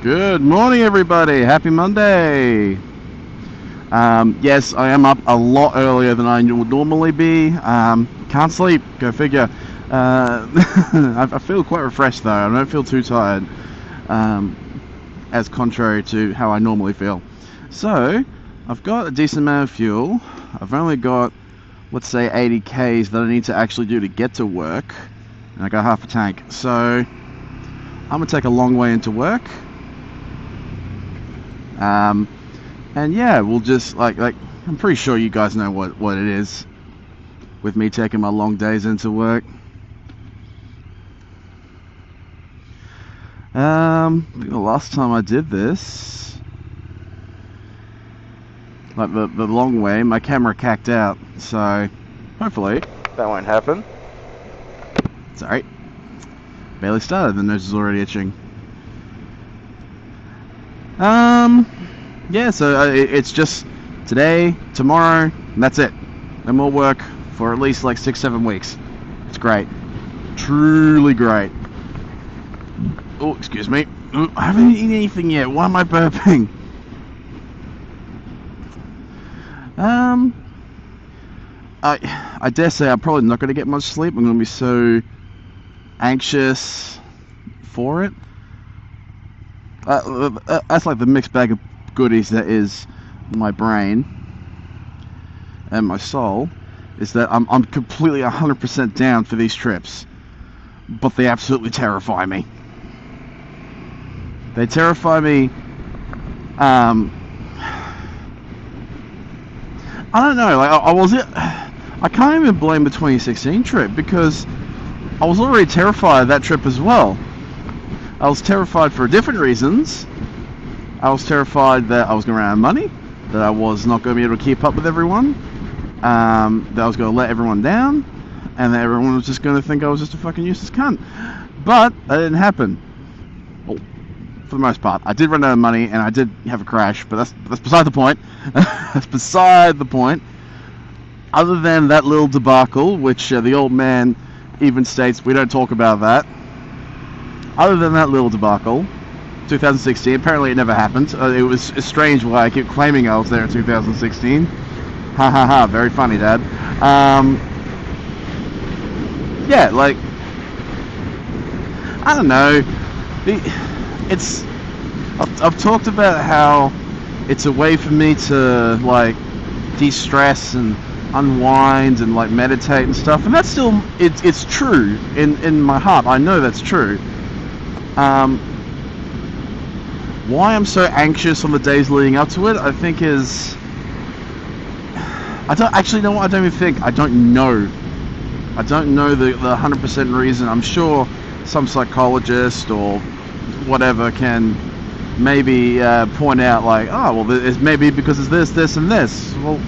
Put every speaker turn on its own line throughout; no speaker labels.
Good morning, everybody. Happy Monday. Yes, I am up a lot earlier than I would normally be. Can't sleep. Go figure. I feel quite refreshed though. I don't feel too tired, as contrary to how I normally feel. So, I've got a decent amount of fuel. I've only got, let's say, 80 Ks that I need to actually do to get to work, and I got half a tank. So, I'm gonna take a long way into work. And yeah, we'll just like I'm pretty sure you guys know what it is with me taking my long days into work. I think the last time I did this, like the long way, my camera cacked out, so hopefully that won't happen. Sorry, barely started, the nose is already itching. Yeah, so it's just today, tomorrow, and that's it. Then we'll work for at least like 6-7 weeks. It's great. Truly great. Oh, excuse me. I haven't eaten anything yet. Why am I burping? I dare say I'm probably not going to get much sleep. I'm going to be so anxious for it. That's like the mixed bag of goodies that is my brain and my soul, is that I'm completely 100% down for these trips, but they absolutely terrify me. They terrify me. I don't know, like I can't even blame the 2016 trip, because I was already terrified of that trip as well. I was terrified for different reasons. I was terrified that I was going to run out of money, that I was not going to be able to keep up with everyone, that I was going to let everyone down, and that everyone was just going to think I was just a fucking useless cunt. But that didn't happen. Well, for the most part. I did run out of money, and I did have a crash, but that's beside the point. That's beside the point. Other than that little debacle, which the old man even states we don't talk about that. Other than that little debacle, 2016, apparently it never happened. It was strange why I keep claiming I was there in 2016. Ha ha ha, very funny, Dad. Yeah, like, I don't know. I've talked about how it's a way for me to, like, de-stress and unwind and, like, meditate and stuff. And that's still, it's true in my heart. I know that's true. Why I'm so anxious on the days leading up to it, I think is... I don't actually know what I don't even think. I don't know. I don't know the 100% reason. I'm sure some psychologist or whatever can maybe point out, like, oh, well, it's maybe because it's this, and this. Well,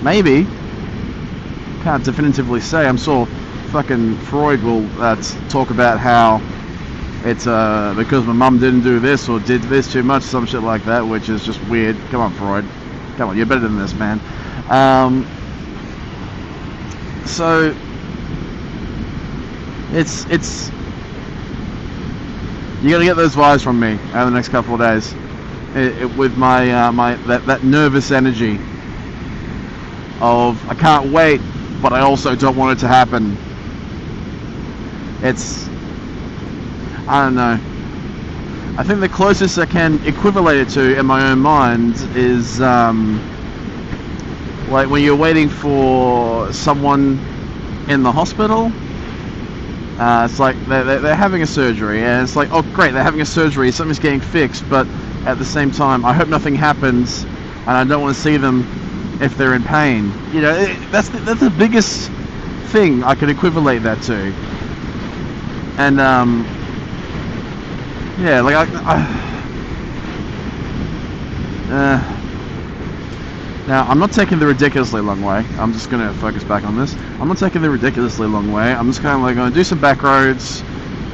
maybe. Can't definitively say. I'm sure fucking Freud will talk about how it's because my mum didn't do this or did this too much, some shit like that, which is just weird. Come on, Freud. Come on, you're better than this, man. So it's you gotta get those vibes from me over the next couple of days, with my that nervous energy of I can't wait, but I also don't want it to happen. I don't know. I think the closest I can equivalent it to in my own mind is like when you're waiting for someone in the hospital. It's like they're having a surgery, and it's like, oh great, they're having a surgery, something's getting fixed, but at the same time, I hope nothing happens, and I don't want to see them if they're in pain. You know, that's the biggest thing I could equivalent that to. And yeah, like now I'm not taking the ridiculously long way. I'm just gonna focus back on this. I'm not taking the ridiculously long way. I'm just kind of like gonna do some back roads,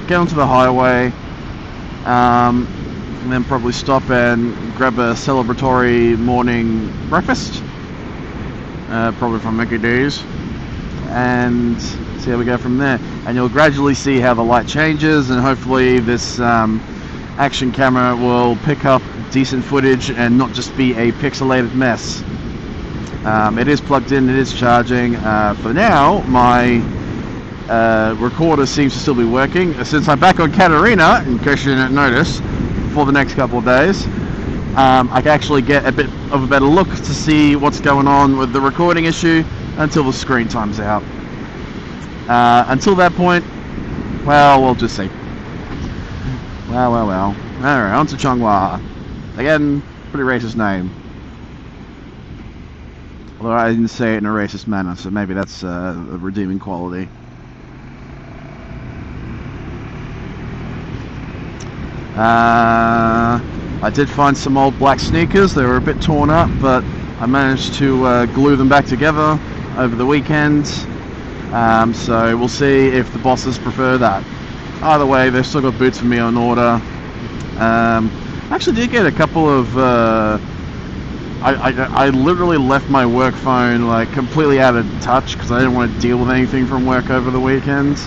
get onto the highway, and then probably stop and grab a celebratory morning breakfast, probably from Mickey D's, and see how we go from there. And you'll gradually see how the light changes, and hopefully this action camera will pick up decent footage and not just be a pixelated mess. It is plugged in, it is charging. For now, my recorder seems to still be working. Since I'm back on Katarina, in case you didn't notice, for the next couple of days, I can actually get a bit of a better look to see what's going on with the recording issue until the screen times out. Until that point, well, we'll just see. Well. Alright, on to Chonghua. Again, pretty racist name. Although I didn't say it in a racist manner, so maybe that's a redeeming quality. I did find some old black sneakers. They were a bit torn up, but I managed to glue them back together over the weekend. So we'll see if the bosses prefer that. Either way, they've still got boots for me on order. I actually did get a couple of... I literally left my work phone like completely out of touch because I didn't want to deal with anything from work over the weekend.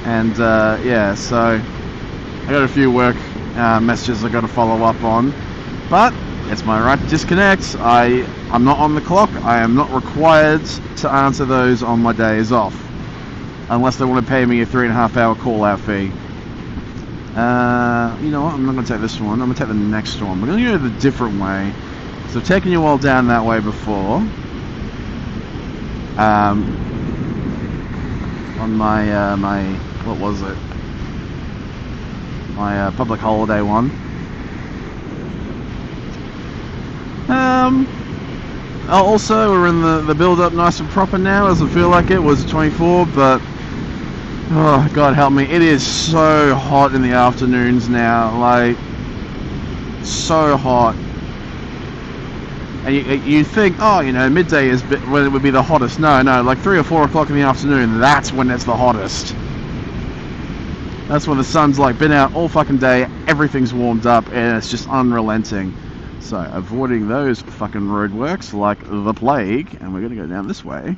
And yeah, so I got a few work messages I got to follow up on, but it's my right to disconnect. I'm not on the clock. I am not required to answer those on my days off, unless they want to pay me a 3.5-hour call-out fee. You know what? I'm not going to take this one. I'm going to take the next one. We're going to go the different way. So I've taken you all down that way before. On my what was it? My public holiday one. Also, we're in the build-up nice and proper now. Doesn't feel like it was 24, but oh, God help me, it is so hot in the afternoons now. Like, so hot. And you think, oh, you know, midday is when it would be the hottest. No, like 3 or 4 o'clock in the afternoon, that's when it's the hottest. That's when the sun's like been out all fucking day, everything's warmed up, and it's just unrelenting. So, avoiding those fucking roadworks like the plague, and we're gonna go down this way.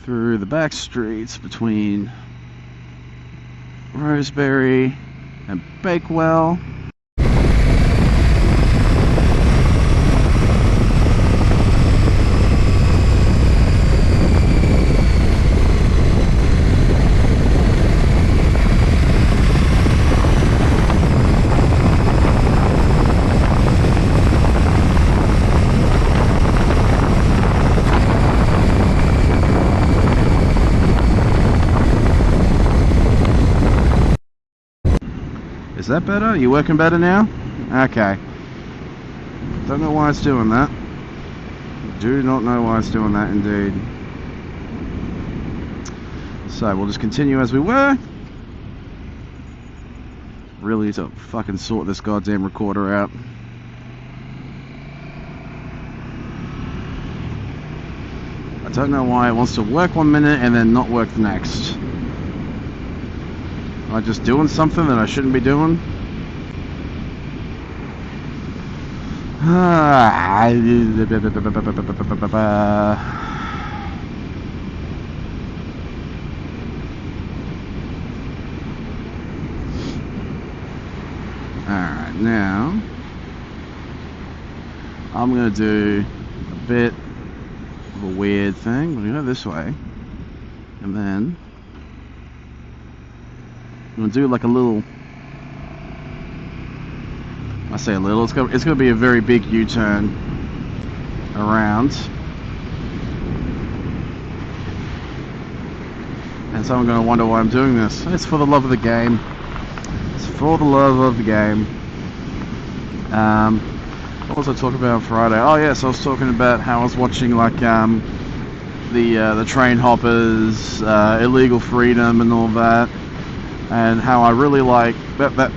Through the back streets between Roseberry and Bakewell. Is that better? Are you working better now? Okay. Don't know why it's doing that. Do not know why it's doing that indeed. So we'll just continue as we were. Really need to fucking sort this goddamn recorder out. I don't know why it wants to work 1 minute and then not work the next. Am I just doing something that I shouldn't be doing? Alright, now I'm going to do a bit of a weird thing. We're going to go this way, and then I'm going to do like a little, I say a little, it's going to be a very big U-turn around. And someone's going to wonder why I'm doing this. It's for the love of the game. It's for the love of the game. What was I talking about on Friday? Oh yes, I was talking about how I was watching like the train hoppers, illegal freedom and all that. And how I really like that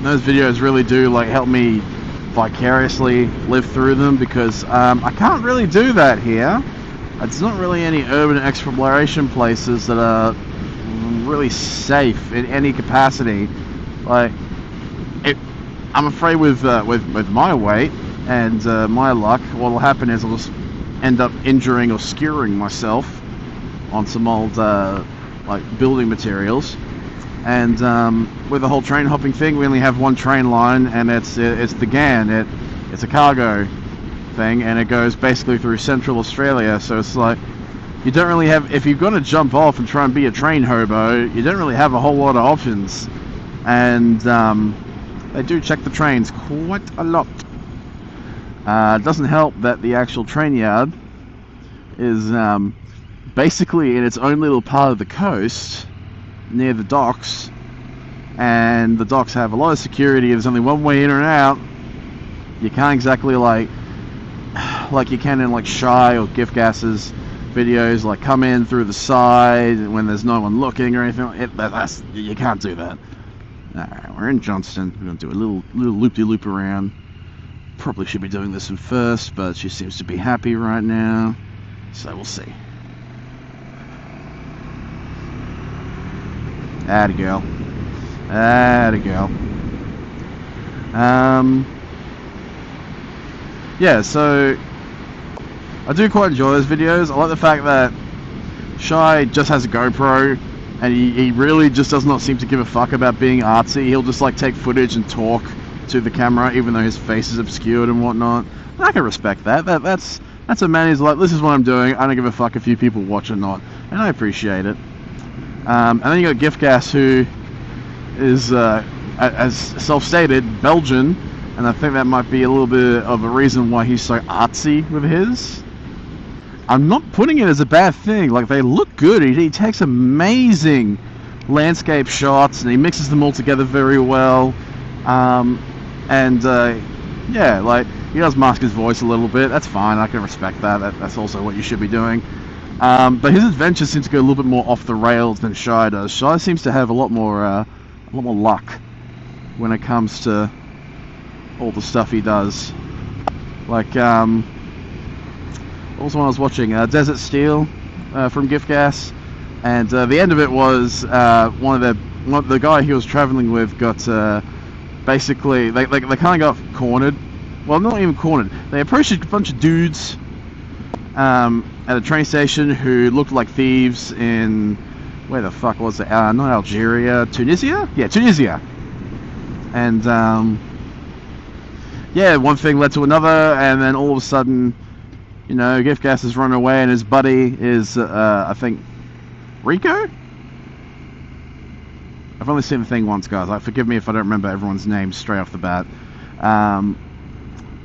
those videos really do like help me vicariously live through them, because I can't really do that here. It's not really any urban exploration places that are really safe in any capacity. Like, I'm afraid with my weight and my luck, what'll happen is I'll just end up injuring or skewering myself on some old like building materials. And with the whole train hopping thing, we only have one train line, and it's the GAN. It's a cargo thing, and it goes basically through central Australia. So it's like, you don't really have, if you're going to jump off and try and be a train hobo, you don't really have a whole lot of options. And they do check the trains quite a lot. It doesn't help that the actual train yard is basically in its own little part of the coast near the docks, and the docks have a lot of security. There's only one way in and out. You can't exactly like you can in like Shy or Gift Gas's videos, like come in through the side when there's no one looking or anything. You can't do that. Alright, we're in Johnston. We're gonna do a little loop-de-loop around. Probably should be doing this one first, but she seems to be happy right now, so we'll see. Atta girl. Atta girl. Yeah, so I do quite enjoy those videos. I like the fact that Shy just has a GoPro, and he really just does not seem to give a fuck about being artsy. He'll just like take footage and talk to the camera, even though his face is obscured and whatnot. And I can respect that. That's a man who's like, this is what I'm doing. I don't give a fuck if you people watch or not, and I appreciate it. And then you got Gift Gas, who is, as self-stated, Belgian, and I think that might be a little bit of a reason why he's so artsy with his. I'm not putting it as a bad thing. Like, they look good. He takes amazing landscape shots, and he mixes them all together very well. Yeah, like, he does mask his voice a little bit. That's fine. I can respect that. That's also what you should be doing. But his adventures seem to go a little bit more off the rails than Shy does. Shy seems to have a lot more luck when it comes to all the stuff he does. Like, what was the one I was watching? Desert Steel from Gift Gas, and the end of it was the guy he was traveling with got basically they kind of got cornered. Well, not even cornered. They approached a bunch of dudes at a train station who looked like thieves in, where the fuck was it? Not Algeria, Tunisia? Yeah, Tunisia. And yeah, one thing led to another, and then all of a sudden, you know, Gift Gas has run away, and his buddy is, I think, Rico? I've only seen the thing once, guys. Forgive me if I don't remember everyone's names straight off the bat.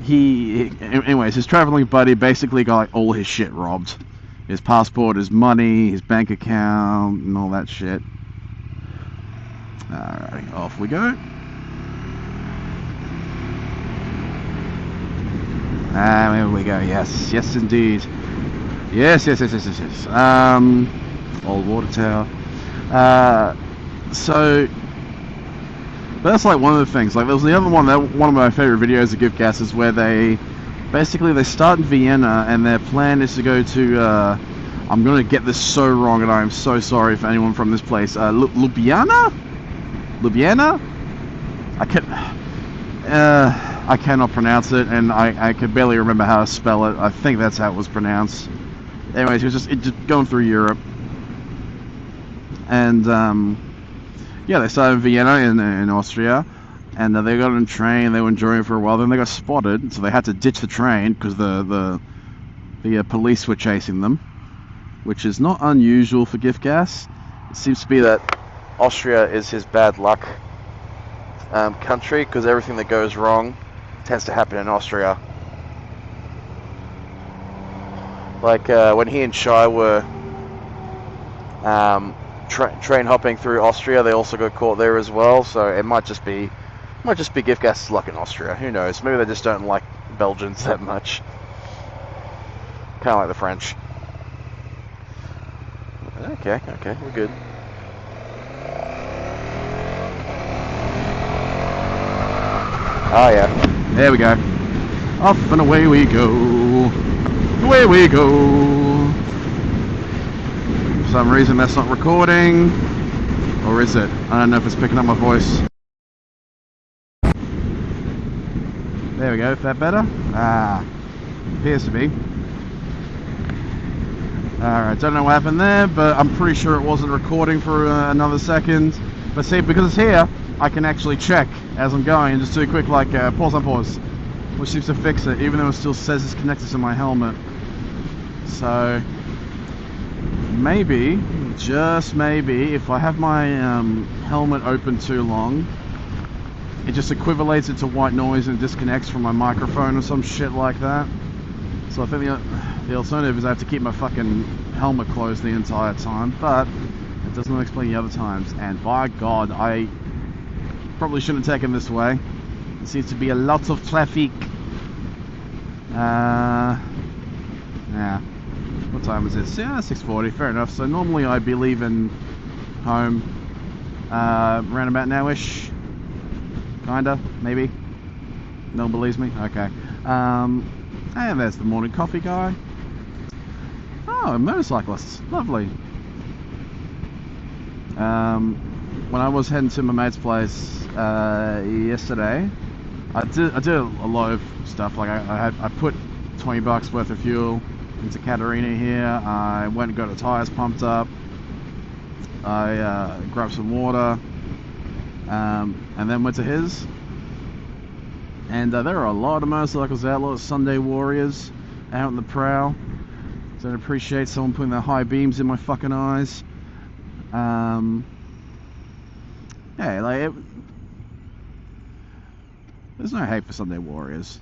Anyways, his traveling buddy basically got like all his shit robbed. His passport, his money, his bank account, and all that shit. Alright, off we go. There we go. Yes, yes indeed. Yes. Old water tower. So that's like one of the things. Like, there was the other one, one of my favorite videos of Gift Gas is where they start in Vienna, and their plan is to go to I'm gonna get this so wrong, and I am so sorry for anyone from this place. Ljubljana? I cannot pronounce it, and I can barely remember how to spell it. I think that's how it was pronounced. Anyways, it was just going through Europe, and yeah, they started in Vienna in Austria, and they got on a train. They were enjoying it for a while. Then they got spotted, so they had to ditch the train because the police were chasing them, which is not unusual for Gift Gas. It seems to be that Austria is his bad luck country, because everything that goes wrong tends to happen in Austria. Like when he and Shy were train hopping through Austria, they also got caught there as well. So it might just be Gift Gas's luck in Austria. Who knows? Maybe they just don't like Belgians that much. Kind of like the French. Okay, we're good. Oh yeah, there we go. Off and away we go. Away we go. For some reason that's not recording. Or is it? I don't know if it's picking up my voice. There we go, is that better? Appears to be. Alright, don't know what happened there, but I'm pretty sure it wasn't recording for another second. But see, because it's here, I can actually check as I'm going and just do a quick like pause on pause, which seems to fix it, even though it still says it's connected to my helmet. So maybe, just maybe, if I have my helmet open too long, it just equivalates it to white noise and disconnects from my microphone or some shit like that. So I think the alternative is I have to keep my fucking helmet closed the entire time, but it doesn't explain the other times. And by God, I probably shouldn't have taken this way. There seems to be a lot of traffic. Yeah. What time is it? Yeah, 6:40. Fair enough. So normally I'd be leaving home around about now-ish. Kinda, maybe. No one believes me? Okay. And there's the morning coffee guy. Oh, motorcyclists. Lovely. When I was heading to my mate's place yesterday, I did a lot of stuff. Like I put $20 worth of fuel into Katarina here. I went and got the tires pumped up. I grabbed some water, and then went to his. And there are a lot of motorcycles out, a lot of Sunday warriors out on the prowl. Don't appreciate someone putting their high beams in my fucking eyes. Yeah, like there's no hate for Sunday warriors.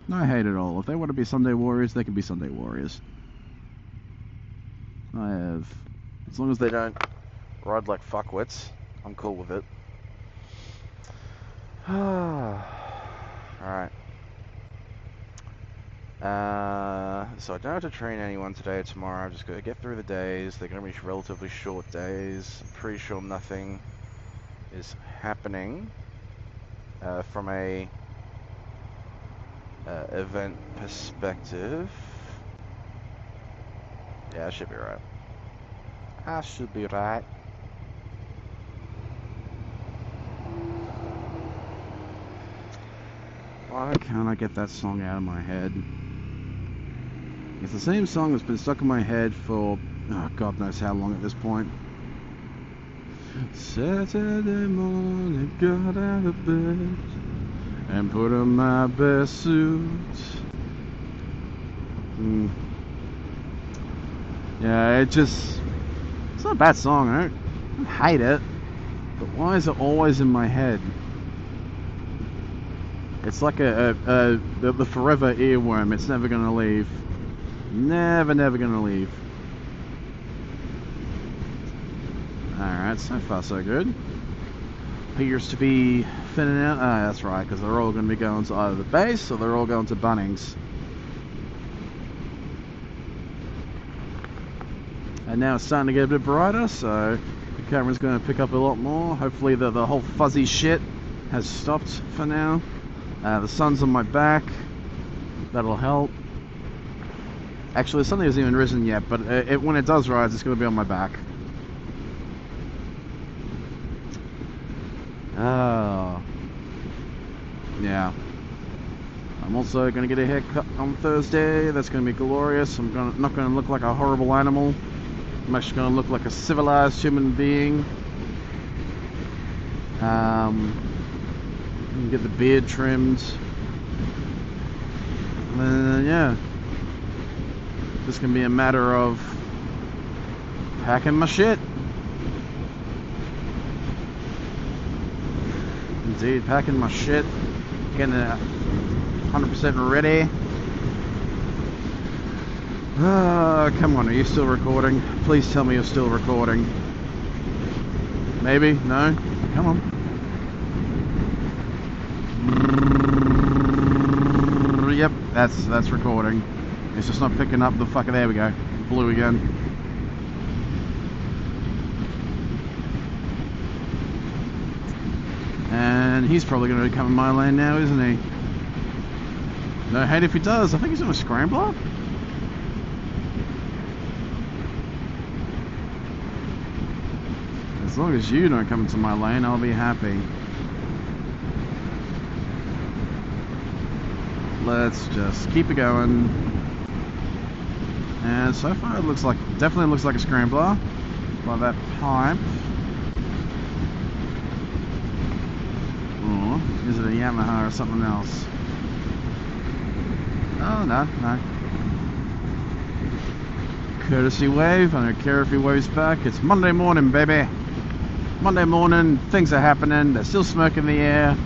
No hate at all. If they want to be Sunday warriors, they can be Sunday warriors. As long as they don't ride like fuckwits, I'm cool with it. Alright. So I don't have to train anyone today or tomorrow. I'm just going to get through the days. They're going to be relatively short days. I'm pretty sure nothing is happening from a event perspective. Yeah, I should be right. I should be right. Why can't I get that song out of my head? It's the same song that's been stuck in my head for God knows how long at this point. Saturday morning, got out of bed and put on my best suit. Yeah, it's not a bad song. I don't hate it, but why is it always in my head? It's like the forever earworm. It's never gonna leave. Never gonna leave. Alright, so far so good. Appears to be thinning out. Ah, that's right, because they're all going to be going to either the base or they're all going to Bunnings. And now it's starting to get a bit brighter, so the camera's going to pick up a lot more. Hopefully the whole fuzzy shit has stopped for now. The sun's on my back. That'll help. Actually, the sun hasn't even risen yet, but when it does rise, it's going to be on my back. Oh. Yeah. I'm also going to get a haircut on Thursday. That's going to be glorious. I'm not going to look like a horrible animal. I'm actually going to look like a civilized human being. Get the beard trimmed. And then, yeah. This can be a matter of packing my shit. Indeed, packing my shit, getting it 100% ready. Come on, are you still recording? Please tell me you're still recording. Maybe? No? Come on. Yep, that's recording. It's just not picking up the fucker. There we go. Blue again. And he's probably going to come in my lane now, isn't he? No hate if he does. I think he's on a scrambler. As long as you don't come into my lane, I'll be happy. Let's just keep it going. And so far it definitely looks like a scrambler. By that pipe. Or is it a Yamaha or something else? Oh, no. Courtesy wave. I don't care if he waves back. It's Monday morning, baby. Monday morning, things are happening. There's still smoke in the air.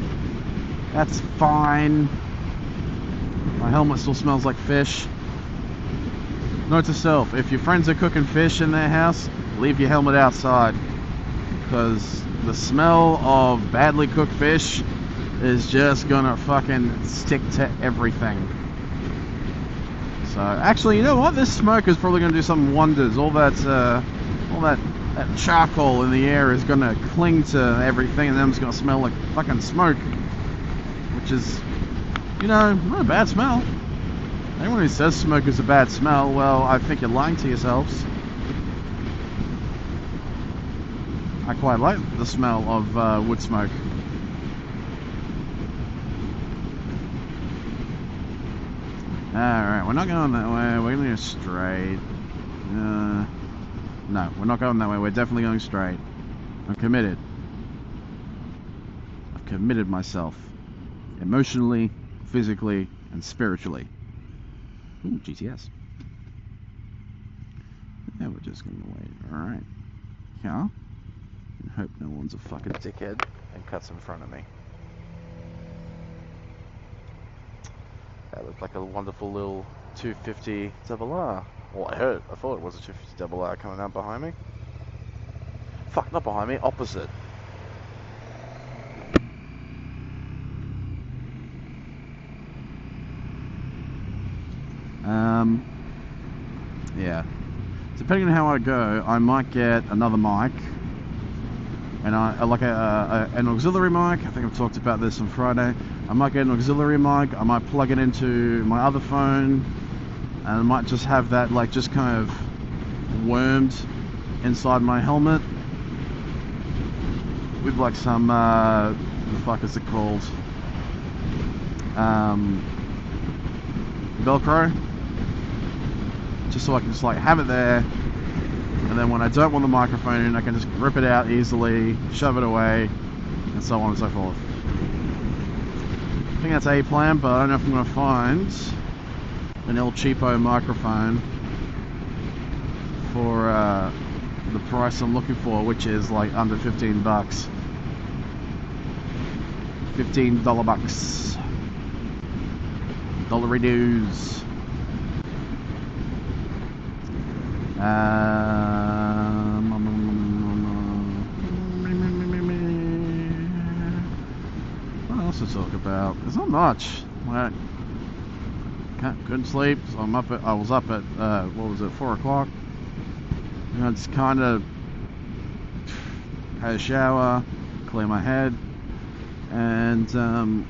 That's fine. My helmet still smells like fish. Note to self, if your friends are cooking fish in their house, leave your helmet outside. Because the smell of badly cooked fish is just gonna fucking stick to everything. So, actually, you know what? This smoke is probably gonna do some wonders. All that charcoal in the air is gonna cling to everything, and then it's gonna smell like fucking smoke. Which is, you know, not a bad smell. Anyone who says smoke is a bad smell, well, I think you're lying to yourselves. I quite like the smell of wood smoke. Alright, we're not going that way, we're going to go straight. No, we're not going that way, we're definitely going straight. I'm committed. I've committed myself. Emotionally, physically, and spiritually. Ooh, GTS. Yeah, we're just gonna wait. Alright. Yeah. And hope no one's a fucking dickhead and cuts in front of me. That looked like a wonderful little 250 double R. Well, I thought it was a 250 double R coming out behind me. Fuck, not behind me, opposite. Yeah. Depending on how I go, I might get another mic, and I like an auxiliary mic. I think I've talked about this on Friday. I might get an auxiliary mic. I might plug it into my other phone, and I might just have that like just kind of wormed inside my helmet with like some what the fuck is it called? Velcro. Just so I can just like have it there, and then when I don't want the microphone in, I can just rip it out easily, shove it away, and so on and so forth. I think that's a plan, but I don't know if I'm going to find an El Cheapo microphone for the price I'm looking for, which is like under 15 bucks. $15 bucks. Dollary dues. What else to talk about? There's not much. Like, couldn't sleep, so I was up at what was it, 4 o'clock. You know, just kind of had a shower, clear my head, and then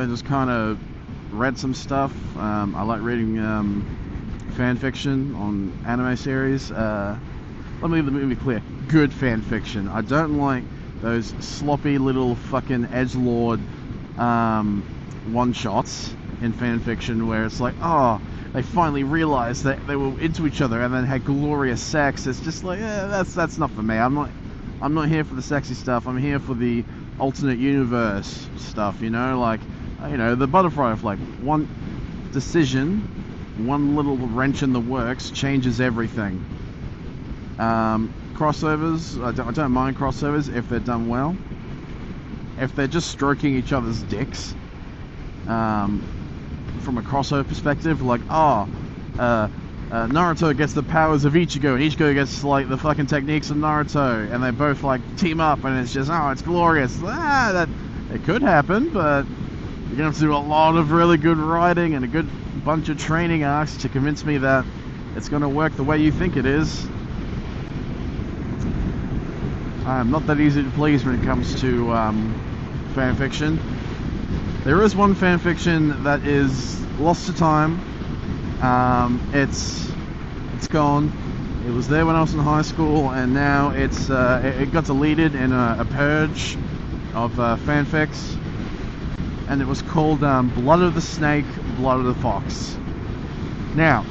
just kind of read some stuff. I like reading fan fiction on anime series. Let me be clear, good fan fiction. I don't like those sloppy little fucking edgelord one shots in fan fiction where it's like, oh, they finally realized that they were into each other and then had glorious sex. It's just like, that's not for me. I'm not here for the sexy stuff. I'm here for the alternate universe stuff, you know, like, you know, the butterfly effect. One decision, one little wrench in the works changes everything. Crossovers, I don't mind crossovers if they're done well. If they're just stroking each other's dicks, from a crossover perspective, like, Naruto gets the powers of Ichigo, and Ichigo gets like the fucking techniques of Naruto, and they both like team up, and it's just, oh, it's glorious. That it could happen, but you're gonna have to do a lot of really good writing and a good bunch of training arcs to convince me that it's gonna work the way you think it is. I'm not that easy to please when it comes to fanfiction. There is one fanfiction that is lost to time. It's gone. It was there when I was in high school, and now it got deleted in a purge of fanfics, and it was called Blood of the Snake, Blood of the Fox. Now,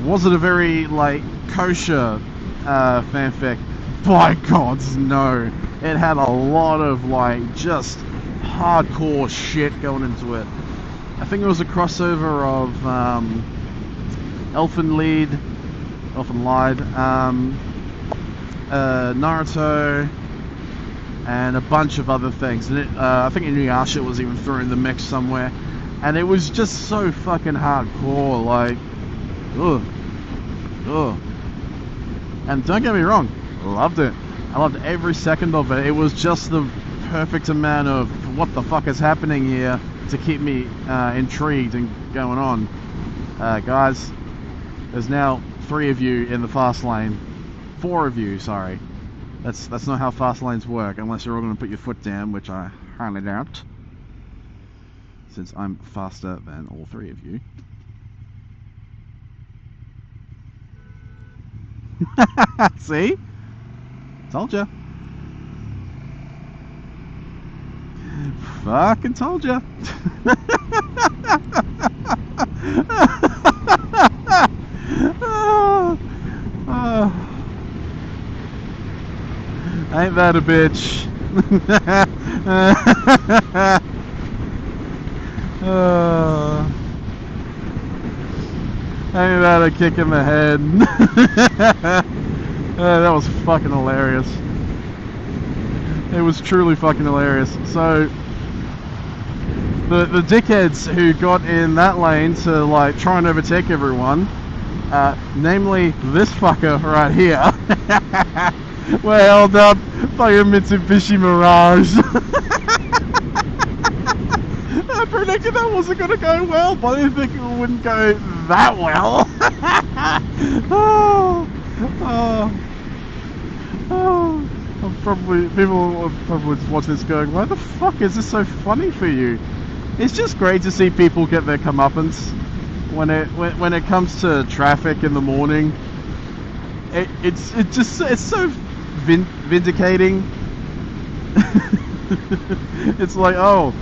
was it a very like kosher fanfic? By gods, no. It had a lot of like just hardcore shit going into it. I think it was a crossover of Elfen Lied, Naruto, and a bunch of other things. And I think Inuyasha was even thrown in the mix somewhere. And it was just so fucking hardcore, like, ugh. And don't get me wrong, loved it. I loved every second of it. It was just the perfect amount of what the fuck is happening here to keep me intrigued and going on. Guys, there's now 3 of you in the fast lane. 4 of you, sorry. That's not how fast lanes work, unless you're all going to put your foot down, which I highly doubt, since I'm faster than all 3 of you. See? Told ya. Fucking told ya. Ain't that a bitch? Ain't that a kick in the head? That was fucking hilarious. It was truly fucking hilarious. So the dickheads who got in that lane to like try and overtake everyone, namely this fucker right here, were held up by a Mitsubishi Mirage. I predicted that wasn't going to go well, but I didn't think it wouldn't go that well. People will probably watch this going, why the fuck is this so funny for you? It's just great to see people get their comeuppance when it comes to traffic in the morning. It's so vindicating. It's like, oh,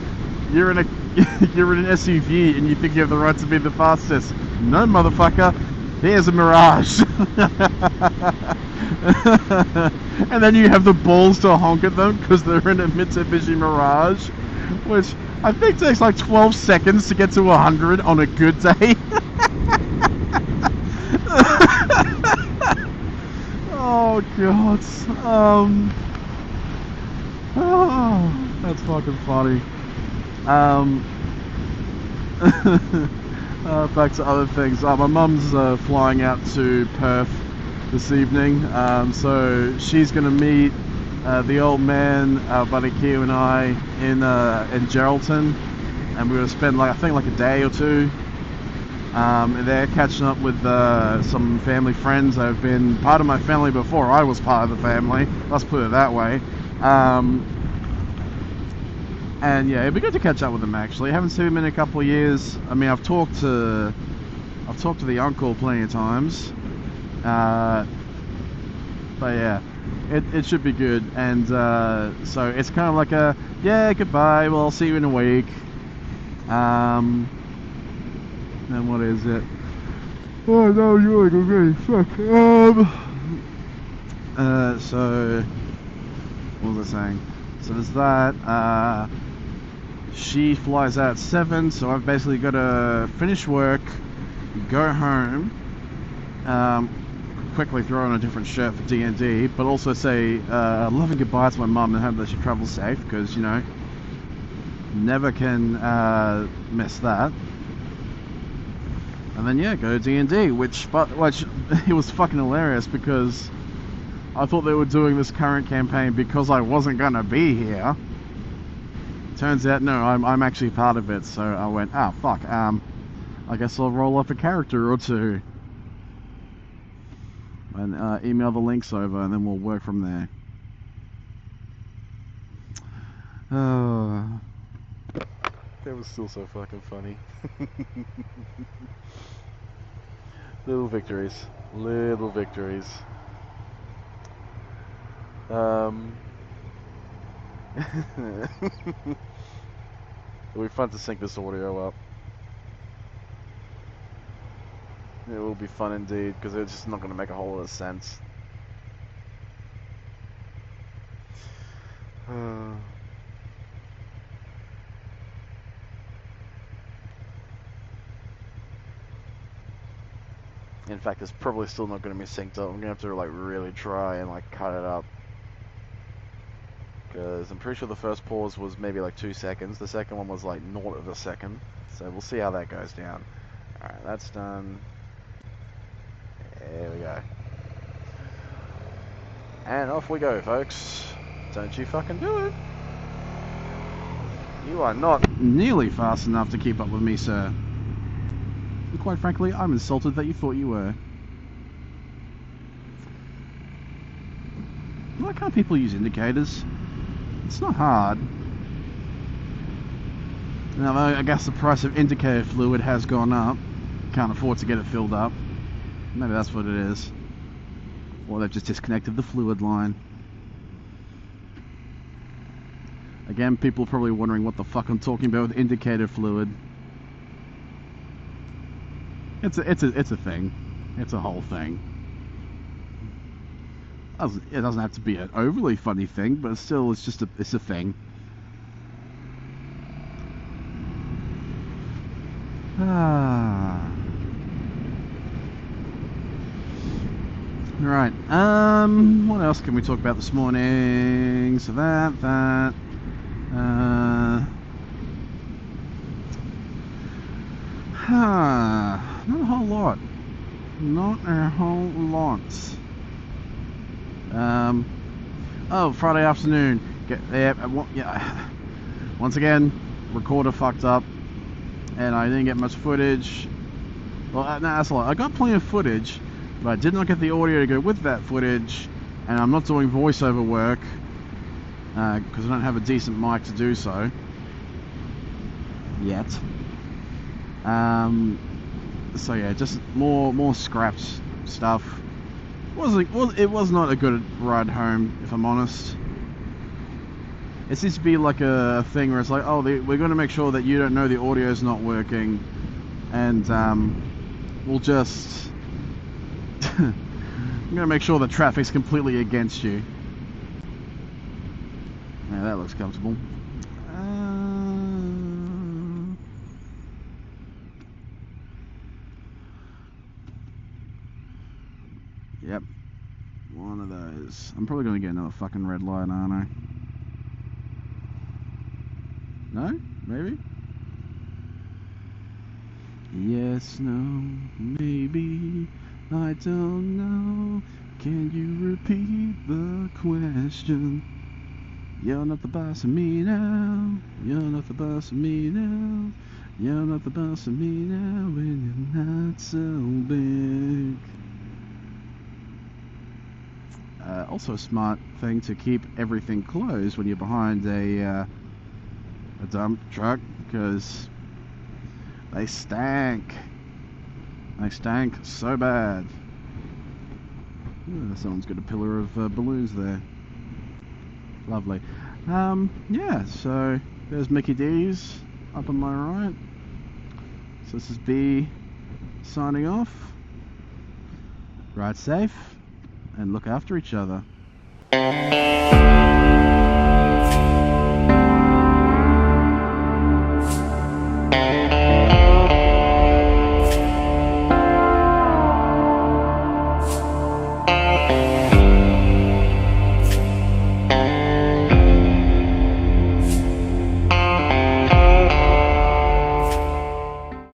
you're in an SUV and you think you have the right to be the fastest. No, motherfucker, here's a Mirage. And then you have the balls to honk at them because they're in a Mitsubishi Mirage, which I think takes like 12 seconds to get to 100 on a good day. Oh god. Oh, that's fucking funny. Back to other things. My mum's flying out to Perth this evening, so she's gonna meet the old man, buddy Q, and I in Geraldton, and we're gonna spend I think a day or 2 there catching up with some family friends that have been part of my family before I was part of the family. Let's put it that way. And yeah, it'd be good to catch up with them. Actually, I haven't seen him in a couple of years. I mean, I've talked to the uncle plenty of times, but yeah, it should be good. And so it's kind of like a yeah, goodbye. Well, I'll see you in a week. And what is it? Oh no, you're like okay, fuck. So what was I saying? So there's that. She flies out at 7, so I've basically got to finish work, go home, quickly throw on a different shirt for D&D, but also say love and goodbye to my mum and hope that she travels safe, because, you know, never can miss that. And then, yeah, go to D&D, which it was fucking hilarious, because I thought they were doing this current campaign because I wasn't going to be here. Turns out, no, I'm actually part of it, so I went, ah, fuck, I guess I'll roll up a character or 2. And email the links over, and then we'll work from there. That was still so fucking funny. Little victories. Little victories. It'll be fun to sync this audio up. It will be fun indeed, because it's just not going to make a whole lot of sense. In fact, it's probably still not going to be synced up. I'm going to have to like really try and like cut it up. Because I'm pretty sure the first pause was maybe like 2 seconds. The second one was like 0 of a second. So we'll see how that goes down. Alright, that's done. There we go. And off we go, folks. Don't you fucking do it. You are not nearly fast enough to keep up with me, sir. And quite frankly, I'm insulted that you thought you were. Why can't people use indicators? It's not hard. Now, I guess the price of indicator fluid has gone up. Can't afford to get it filled up. Maybe that's what it is. Or they've just disconnected the fluid line. Again, people are probably wondering what the fuck I'm talking about with indicator fluid. It's a thing. It's a whole thing. It doesn't have to be an overly funny thing, but still, it's a thing. Right. What else can we talk about this morning? So that. Not a whole lot. Not a whole lot. Oh, Friday afternoon. Yeah. Once again, recorder fucked up, and I didn't get much footage. Well, no, that's a lot. I got plenty of footage, but I did not get the audio to go with that footage, and I'm not doing voiceover work because I don't have a decent mic to do so yet. So yeah, just more scraps stuff. It was not a good ride home, if I'm honest. It seems to be like a thing where it's like, oh, we're going to make sure that you don't know the audio's not working, and we'll just I'm going to make sure the traffic's completely against you. Yeah, that looks comfortable. Yep, one of those. I'm probably going to get another fucking red light, aren't I? No? Maybe? Yes, no, maybe, I don't know. Can you repeat the question? You're not the boss of me now. You're not the boss of me now. You're not the boss of me now when you're not so big. Also a smart thing to keep everything closed when you're behind a dump truck, because they stank. They stank so bad. Ooh, someone's got a pillar of balloons there. Lovely. Yeah, so there's Mickey D's up on my right. So this is B signing off. Ride safe and look after each other.